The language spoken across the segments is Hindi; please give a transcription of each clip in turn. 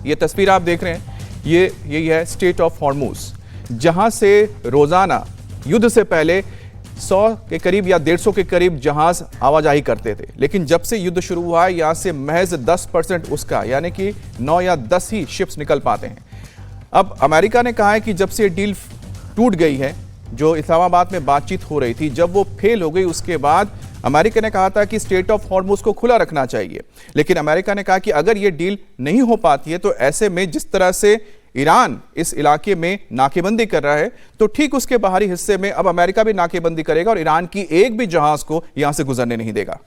ये तस्वीर आप देख रहे हैं, यही है स्ट्रेट ऑफ हॉर्मुज, जहां से रोजाना युद्ध से पहले 100 के करीब या 150 के करीब जहाज आवाजाही करते थे। लेकिन जब से युद्ध शुरू हुआ है, यहां से महज 10% उसका यानी कि 9 या 10 ही शिप्स निकल पाते हैं। अब अमेरिका ने कहा है कि जब से डील टूट गई है, जो इस्लामाबाद में बातचीत हो रही थी, जब वो फेल हो गई, उसके बाद अमेरिका ने कहा था कि स्ट्रेट ऑफ हॉर्मुज को खुला रखना चाहिए। लेकिन अमेरिका ने कहा कि अगर ये डील नहीं हो पाती है तो ऐसे में जिस तरह से ईरान इस इलाके में नाकेबंदी कर रहा है, तो ठीक उसके बाहरी हिस्से में अब अमेरिका भी नाकेबंदी करेगा और ईरान की एक भी जहाज को यहां से गुजरने नहीं देगा।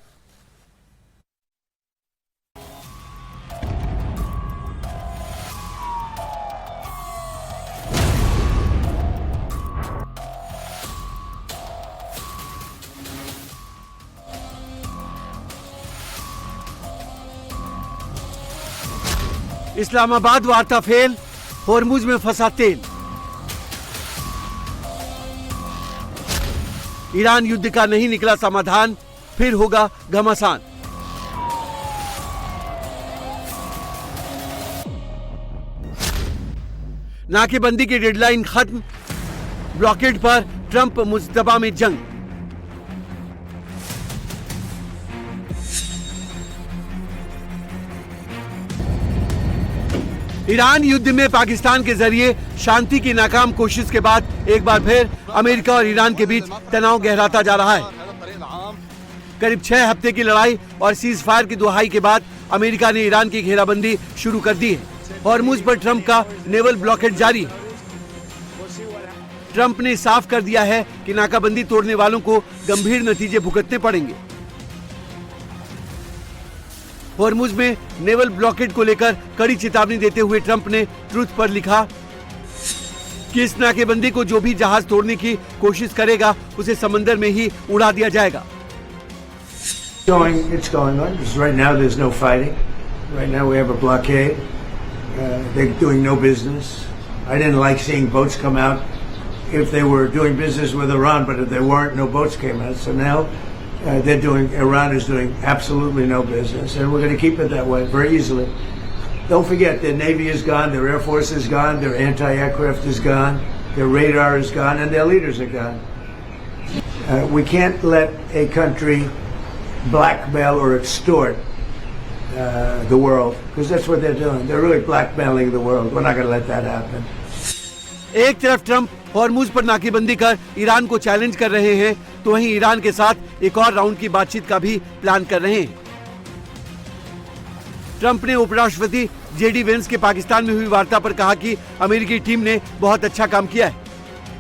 इस्लामाबाद वार्ता फेल, हॉर्मुज में फंसा तेल। ईरान युद्ध का नहीं निकला समाधान, फिर होगा घमासान। नाकेबंदी की डेडलाइन खत्म, ब्लॉकेड पर ट्रंप मुस्तफा में जंग। ईरान युद्ध में पाकिस्तान के जरिए शांति की नाकाम कोशिश के बाद एक बार फिर अमेरिका और ईरान के बीच तनाव गहराता जा रहा है। करीब 6 हफ्ते की लड़ाई और सीज फायर की दुहाई के बाद अमेरिका ने ईरान की घेराबंदी शुरू कर दी है। हॉर्मुज पर ट्रंप का नेवल ब्लॉकेड जारी है। ट्रंप ने साफ कर दिया है कि नाकाबंदी तोड़ने वालों को गंभीर नतीजे भुगतने पड़ेंगे। हॉर्मुज में नेवल ब्लॉकेड को लेकर कड़ी चेतावनी देते हुए ट्रंप ने ट्रूथ पर लिखा कि इस नाकेबंदी को जो भी जहाज तोड़ने की कोशिश करेगा उसे समंदर में ही उड़ा दिया जाएगा। It's going on. Right now there's no fighting. Right now we have a blockade. They're doing no business. I didn't like seeing boats come out if they were doing business with Iran, but if they weren't, no boats came out. So now Iran is doing absolutely no business, and we're going to keep it that way very easily. Don't forget, their Navy is gone, their Air Force is gone, their anti-aircraft is gone, their radar is gone, and their leaders are gone. We can't let a country blackmail or extort the world, because that's what they're doing. They're really blackmailing the world. We're not going to let that happen. एक तरफ ट्रंप हॉर्मुज पर नाकेबंदी कर ईरान को चैलेंज कर रहे हैं, तो वहीं ईरान के साथ एक और राउंड की बातचीत का भी प्लान कर रहे हैं। ट्रंप ने उपराष्ट्रपति जेडी वेंस के पाकिस्तान में हुई वार्ता पर कहा कि अमेरिकी टीम ने बहुत अच्छा काम किया है।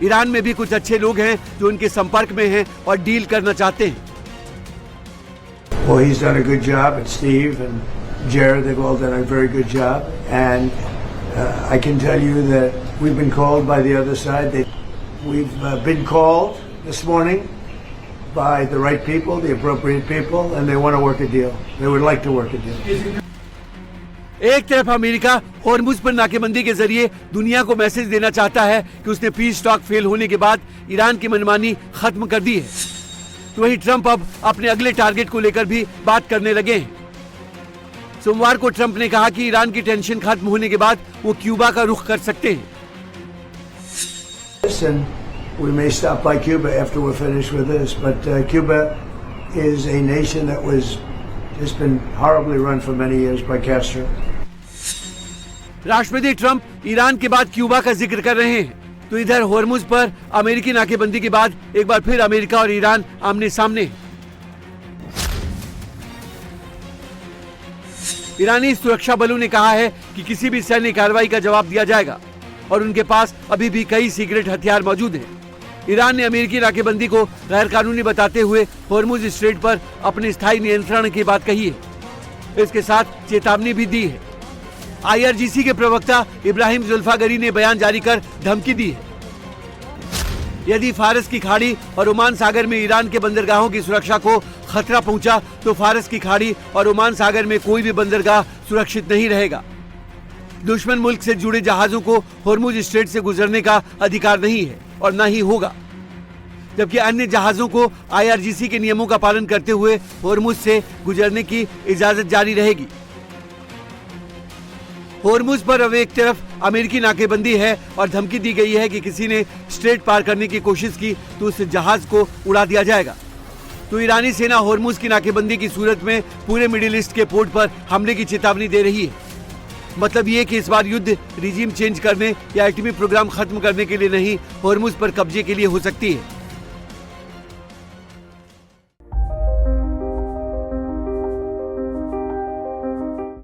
ईरान में भी कुछ अच्छे लोग हैं जो उनके संपर्क में हैं और डील करना चाहते हैं। Well, he's done a good job, and Steve and Jared, they've all done a very good job, and I can tell you that we've been called by the other side. We've been called this morning by the right people, the appropriate people, and they want to work a deal. They would like to work a deal. एक तरफ अमेरिका हॉर्मुज पर नाकेबंदी के जरिए दुनिया को मैसेज देना चाहता है कि उसने पीस टॉक फेल होने के बाद ईरान की मनमानी खत्म कर दी है, तो वहीं ट्रंप अब अपने अगले टारगेट को लेकर भी बात करने लगे हैं। सोमवार को ट्रंप ने कहा कि ईरान की टेंशन खत्म होने के बाद वो क्यूबा का रुख कर सकते हैं। Listen, we may stop by Cuba after we're finished with this, but Cuba is a nation that was just been horribly run for many years by Castro. राष्ट्रपति ट्रंप ईरान के बाद क्यूबा का जिक्र कर रहे हैं, तो इधर हॉर्मुज पर अमेरिकी नाकेबंदी के बाद एक बार फिर अमेरिका और ईरान आमने सामने हैं। ईरानी सुरक्षा बलों ने कहा है कि किसी भी सैन्य कार्रवाई का जवाब दिया जाएगा और उनके पास अभी भी कई सीक्रेट हथियार मौजूद हैं। ईरान ने अमेरिकी नाकेबंदी को गैर कानूनी बताते हुए हॉर्मुज स्ट्रेट पर अपने स्थायी नियंत्रण की बात कही है। इसके साथ चेतावनी भी दी है। IRGC के प्रवक्ता इब्राहिम जुल्फागरी ने बयान जारी कर धमकी दी है, यदि फारस की खाड़ी और ओमान सागर में ईरान के बंदरगाहों की सुरक्षा को खतरा पहुंचा तो फारस की खाड़ी और ओमान सागर में कोई भी बंदरगाह सुरक्षित नहीं रहेगा। दुश्मन मुल्क से जुड़े जहाजों को हॉर्मुज स्ट्रेट से गुजरने का अधिकार नहीं है और न ही होगा, जबकि अन्य जहाजों को IRGC के नियमों का पालन करते हुए हॉर्मुज से गुजरने की इजाजत जारी रहेगी। होर्मुज पर अब एक तरफ अमेरिकी नाकेबंदी है और धमकी दी गई है कि किसी ने स्ट्रेट पार करने की कोशिश की तो उस जहाज को उड़ा दिया जाएगा। तो ईरानी सेना होर्मुज की नाकेबंदी की सूरत में पूरे मिडिल ईस्ट के पोर्ट पर हमले की चेतावनी दे रही है। मतलब ये कि इस बार युद्ध रिजीम चेंज करने या एटमी प्रोग्राम खत्म करने के लिए नहीं, होर्मुज पर कब्जे के लिए हो सकती है।